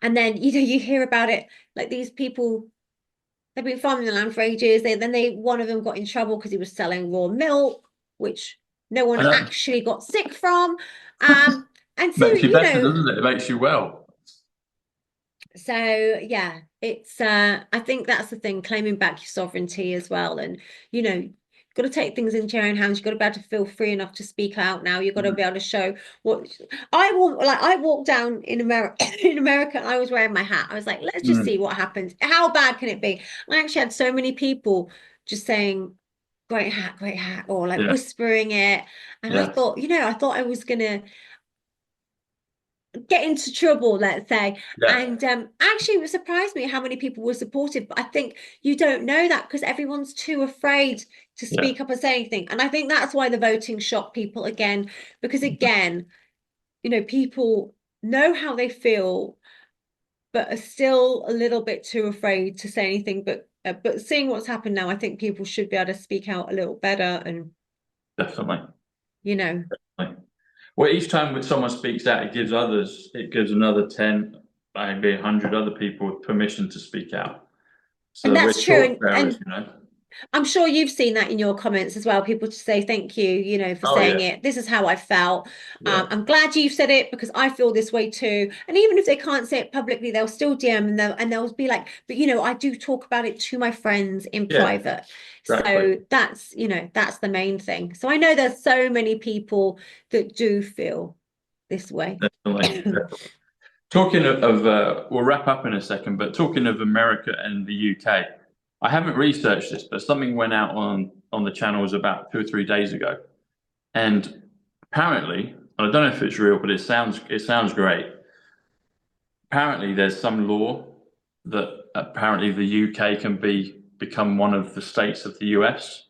And then, you hear about it, like these people, they've been farming the land for ages. One of them got in trouble because he was selling raw milk, which no one I know. actually got sick from. And so, Makes you better, doesn't it? It makes you well. yeah, it's I think that's the thing, claiming back your sovereignty as well. And you've got to take things into your own hands. You've got to be able to feel free enough to speak out now. You've got to Mm. be able to show what I walked down in America in America, and I was wearing my hat. I was like, let's just see Mm. what happens. How bad can it be? And I actually had so many people just saying, great hat, or like Yeah, whispering it. And I yeah, thought, I thought I was gonna get into trouble, let's say. yeah, And actually, it surprised me how many people were supportive. But I think you don't know that because everyone's too afraid to yeah. speak up and say anything. And I think that's why the voting shocked people again, because again, people know how they feel, but are still a little bit too afraid to say anything. But seeing what's happened now, I think people should be able to speak out a little better. And Definitely. you know, Definitely. Well, each time that someone speaks out, it gives another 10, maybe 100 other people permission to speak out. and So we're that's true. torchbearers, And you know. I'm sure you've seen that in your comments as well. People to say thank you, for Oh saying yeah, it. This is how I felt. yeah, I'm glad you've said it because I feel this way too. And even if they can't say it publicly, they'll still DM and they'll be like, but I do talk about it to my friends in yeah, private. exactly. So that's the main thing. So I know there's so many people that do feel this way. Definitely. Talking we'll wrap up in a second, but talking of America and the UK, I haven't researched this, but something went out on the channels about 2 or 3 days ago, and apparently, I don't know if it's real, but it sounds great. Apparently, there's some law that apparently the UK can become one of the states of the US.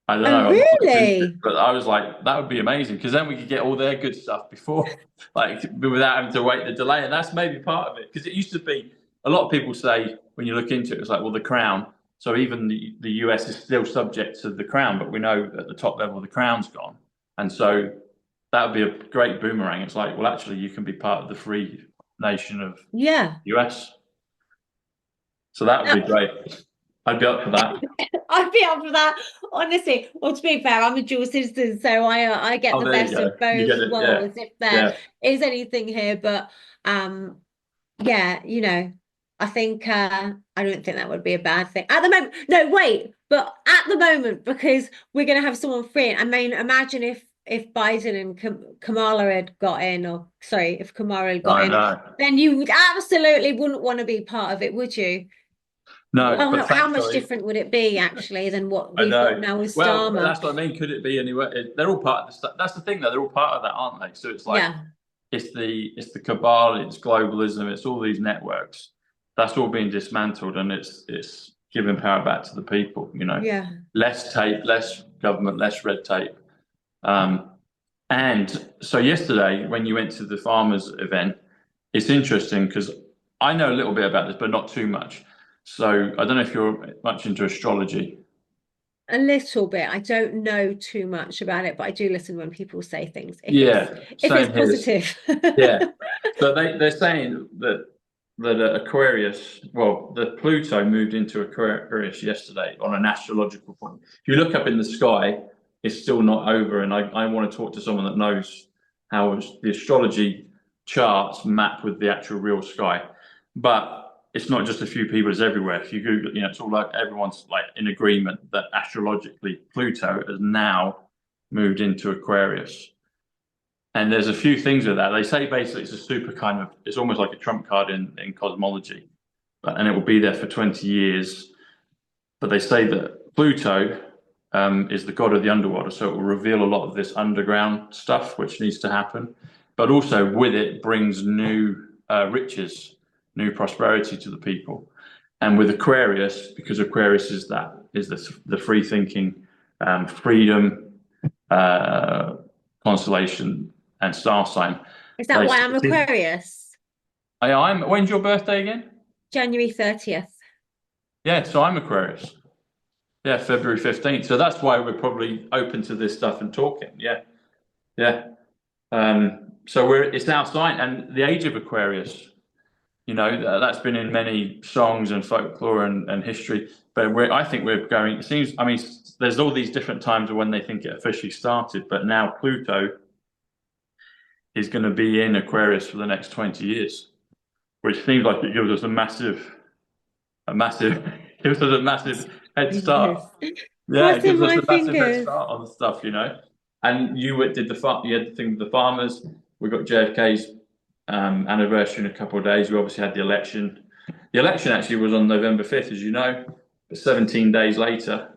I don't Oh, know. I've not looked into it, really? but I was like, that would be amazing because then we could get all their good stuff before, like, without having to wait the delay. And that's maybe part of it because it used to be a lot of people say when you look into it, it's like, well, the crown. So even the US is still subject to the crown, but we know at the top level the crown's gone, and so that would be a great boomerang. It's like, well, actually, you can be part of the free nation of Yeah. US. So that would be great. I'd be up for that. I'd be up for that, honestly. Well, to be fair, I'm a dual citizen, so I get Oh, the there you best go. of You both get it. Yeah, worlds if there yeah. is anything here. But yeah, I think I don't think that would be a bad thing at the moment. No, wait, but at the moment because we're going to have someone free. I mean, imagine if Biden and Kamala had got in, or sorry, if Kamala had got I in, know. then you absolutely wouldn't want to be part of it, would you? No, Well, but how much thankfully, different would it be actually than what I we've got know. now with Well, Starmer? that's what I mean. Could it be anywhere? They're all part of the stuff. That's the thing, though. They're all part of that, aren't they? So it's like Yeah, it's the cabal, it's globalism, it's all these networks. That's all being dismantled, and it's giving power back to the people. You know, yeah. less tape, less government, less red tape. Um, and so yesterday, when you went to the farmers event, it's interesting because I know a little bit about this, but not too much. So I don't know if you're much into astrology. A little bit. I don't know too much about it, but I do listen when people say things Yeah, if it's same here. positive. Yeah. So they're saying that Aquarius, well, the Pluto moved into Aquarius yesterday on an astrological point. If you look up in the sky, it's still not over, and I want to talk to someone that knows how the astrology charts map with the actual real sky. But it's not just a few people; it's everywhere. If you Google, it's all like everyone's like in agreement that astrologically Pluto has now moved into Aquarius. And there's a few things with that. They say basically it's a super kind of, it's almost like a trump card in cosmology, and it will be there for 20 years. But they say that Pluto is the god of the underwater, so it will reveal a lot of this underground stuff which needs to happen. But also with it brings new riches, new prosperity to the people. And with Aquarius, because Aquarius is the free thinking, freedom, uh, constellation, and star sign. Is that They, why I'm Aquarius? I'm. When's your birthday again? January 30th. Yeah, so I'm Aquarius. Yeah, February 15th. So that's why we're probably open to this stuff and talking. Yeah, yeah. So it's our sign, and the age of Aquarius. You know, that's been in many songs and folklore and history. But I think we're going. It seems. I mean, there's all these different times of when they think it officially started, but now Pluto is going to be in Aquarius for the next 20 years, which seems like it gives us a massive, gives us a massive head start. Yeah, it Crossing gives us my a massive head fingers. start on stuff, you know. And you did you had the thing with the farmers. We got JFK's anniversary in a couple of days. We obviously had the election. The election actually was on November 5th, as you know, but 17 days later,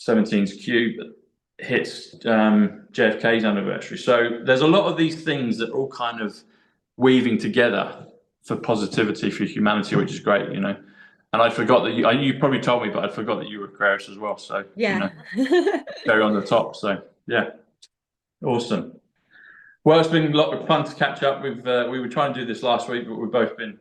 17's Q hits JFK's anniversary. So there's a lot of these things that are all kind of weaving together for positivity for humanity, which is great, you know. And I forgot that you probably told me, but I forgot that you were Aquarius as well. So, you know, very on the top. So, yeah, awesome. Well, it's been a lot of fun to catch up. We were trying to do this last week, but we've both been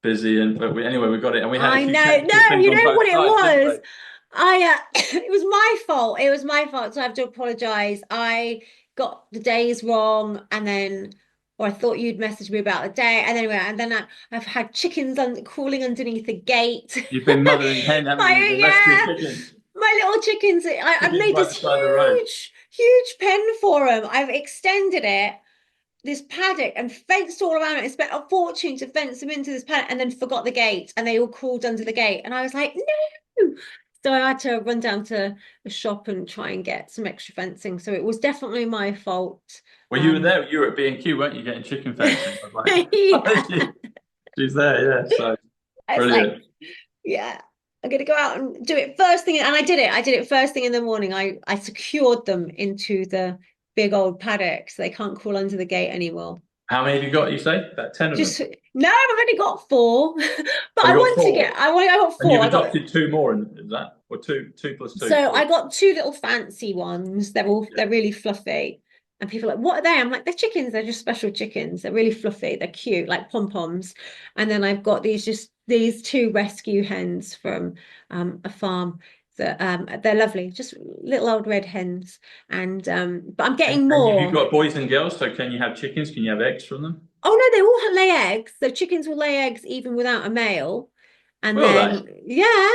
busy. Anyway, we got it, and we had a I few know. technical No, things you on know both what it sides, didn't was? we? It was my fault. It was my fault. So I have to apologize. I got the days wrong, and then, or I thought you'd message me about the day, and anyway, and then I've had chickens crawling underneath the gate. You've been mothering hen, haven't you? You've been rescuing Yeah, chickens. my little chickens. I've Chickens made by the this side of the road. huge pen for them. I've extended it, this paddock, and fenced all around it and spent a fortune to fence them into this paddock, and then forgot the gate, and they all crawled under the gate, and I was like, no. So I had to run down to the shop and try and get some extra fencing. So it was definitely my fault. Well, you were there. You were at B&Q, weren't you, getting chicken fencing? I was like, Yeah. she's there, yeah. So I was like, brilliant. yeah, I'm gonna go out and do it first thing. And I did it. I did it first thing in the morning. I secured them into the big old paddock so they can't crawl under the gate anymore. How many have you got? You say about 10 of them. Just no, I've only got four, but Oh, I you got want to four, get. I got and four. you've I got adopted two more, and is that or two plus two? so Four. I got two little fancy ones. Yeah. They're really fluffy, and people are like, "What are they?" I'm like, "They're chickens. They're just special chickens. They're really fluffy. They're cute, like pom poms." And then I've got these two rescue hens from a farm. That they're lovely, just little old red hens. And but I'm And, getting and you've more. got boys and girls, so can you have chickens? Can you have eggs from them? Oh no, they all lay eggs. So chickens will lay eggs even without a male. And Will they? then yeah,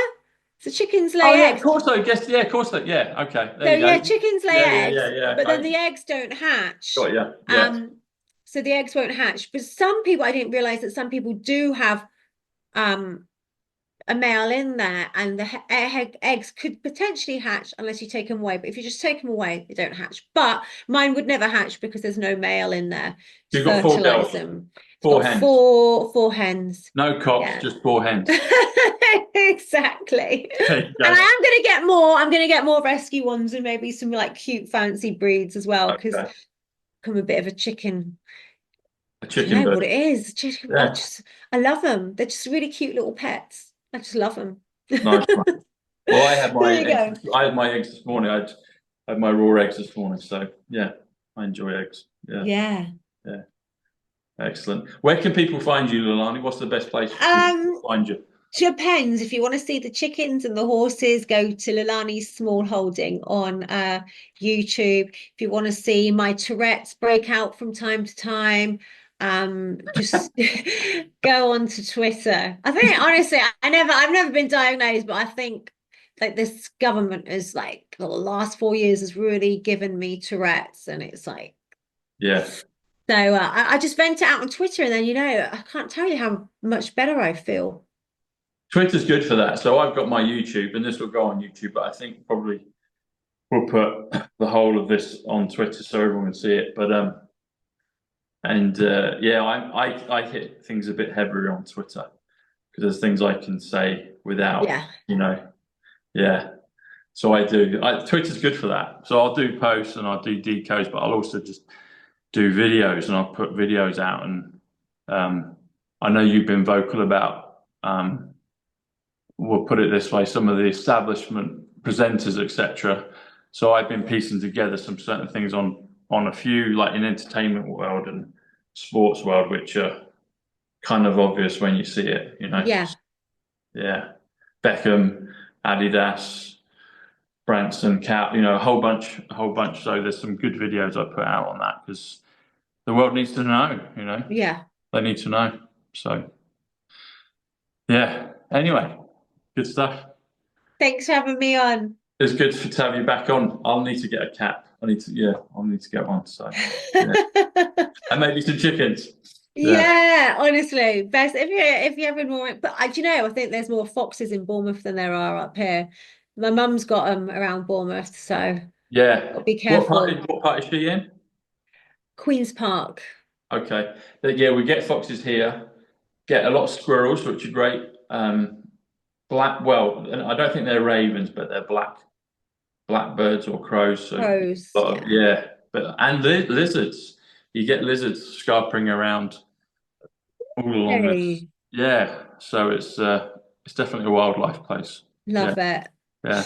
so chickens Oh lay yeah, of eggs. course I guess. Yeah, of course. Yeah, okay. There So you yeah, go. chickens lay Yeah. eggs, but then I the eggs don't hatch. got you. Yeah. Um, so the eggs won't hatch. But some people, I didn't realize that some people do have um a male in there, and the eggs could potentially hatch unless you take them away. But if you just take them away, they don't hatch. But mine would never hatch because there's no male in there to You've got four fertilize girls, them. It's four got hens, four hens. no cocks, Yeah. just four hens. Exactly. There you And I go. am going to get more. I'm going to get more rescue ones and maybe some like cute fancy breeds as well because Okay. I'm a bit of a chicken. A I don't chicken know bird. what it is. Chicken. Yeah. I love them. They're just really cute little pets. I just love them. Nice one. Well, There you go. I had my eggs this morning. I had my raw eggs this morning. So yeah, I enjoy eggs. Yeah. Yeah. Yeah. Excellent. Where can people find you, Leilani? What's the best place for people to Um, find you? Depends. If you want to see the chickens and the horses, go to Leilani's Small Holding on YouTube. If you want to see my Tourette's break out from time to time, just go on to Twitter. I think honestly, I've never been diagnosed, but I think like this government is like the last 4 years has really given me Tourette's, and it's like Yeah. so I just vent it out on Twitter, and then I can't tell you how much better I feel. Twitter's good for that. So I've got my YouTube, and this will go on YouTube, but I think probably we'll put the whole of this on Twitter so everyone can see it. But yeah, I hit things a bit heavier on Twitter because there's things I can say without, Yeah. yeah. So I do. Twitter's good for that. So I'll do posts and I'll do decodes, but I'll also just do videos and I'll put videos out. And I know you've been vocal about, we'll put it this way, some of the establishment presenters, etc. So I've been piecing together some certain things on a few, like in entertainment world and sports world, which are kind of obvious when you see it, Yeah. Yeah. Beckham, Adidas, Branson, Cap, a whole bunch. So there's some good videos I put out on that because the world needs to know, Yeah. they need to know. So yeah. Anyway, good stuff. Thanks for having me on. It's good to have you back on. I'll need to get a cat. I'll need to get one. So yeah. And maybe some chickens. Yeah. Yeah, honestly, best if you're having more. But do you know, I think there's more foxes in Bournemouth than there are up here. My mum's got them around Bournemouth, so Yeah. gotta be careful. What part is she in? Queen's Park. Okay. Yeah, we get foxes here. Get a lot of squirrels, which are great. Well, and I don't think they're ravens, but they're blackbirds or crows. So Crows, yeah. yeah, and lizards. You get lizards scarpering around all along this. Hey, Yeah, so it's definitely a wildlife place. Yeah, love it. yeah.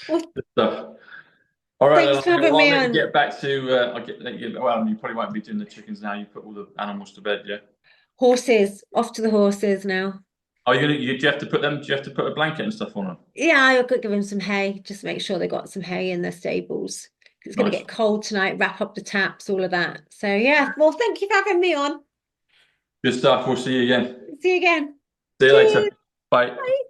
Well, Good stuff. All right, thanks then for having I'll me let you on. get back to. Well, you probably won't be doing the chickens now. You put all the animals to bed, yeah. Horses, off to the horses now. Are you gonna? Do you have to put them? Do you have to put a blanket and stuff on them? Yeah, I could give them some hay, just make sure they got some hay in their stables. It's going to Nice. get cold tonight, wrap up the taps, all of that. So yeah, well, thank you for having me on. Good stuff. We'll see you again. See you again. See you later. Cheers. Bye. Bye.